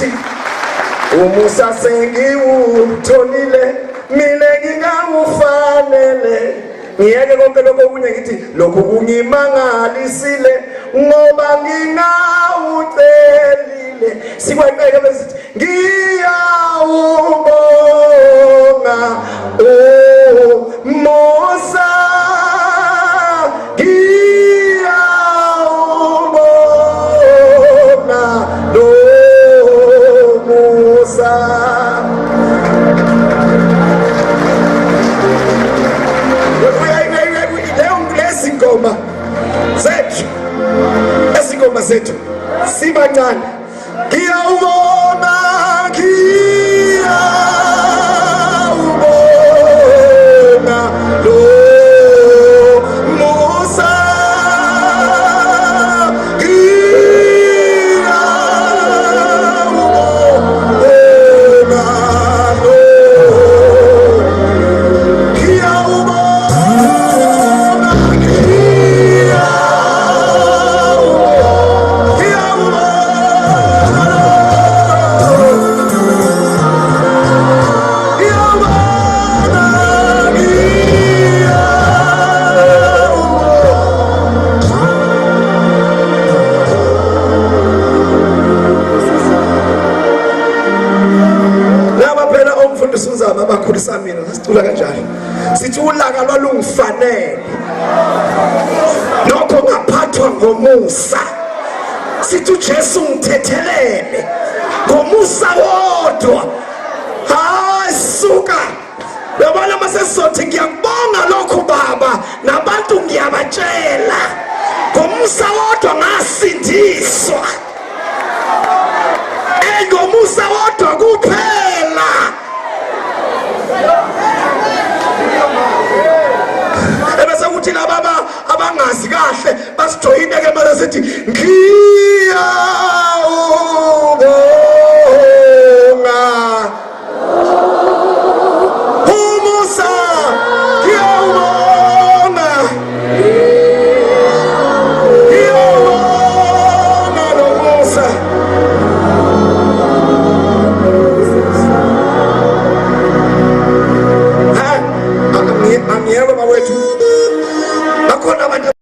sithi umusa sengiwutholile mina ngingawufanele ngiyeke konke lokho okunye ngithi lokhu kungimangalisile ngoba ngingawucelile sikwaqeke besithi ngiyawubonga umusa ngiyawubonga umusa ezingoma zethu sibancane ngiyawubona lo musa abakhulisa mina sicula kanjalo sithi ulaka lwalungifanele lokho ngaphathwa ngomusa sithi uJesu ngithethelele ngomusa wodwa hayi suka yabona masesothi ngiyakubonga lokho baba nabantu ngiyabatshela ngomusa wodwa ngasindiswa ngomusa wodwa kuphela ebese kuthi laba abangazi kahle basijoyine ke manje sithi ngiya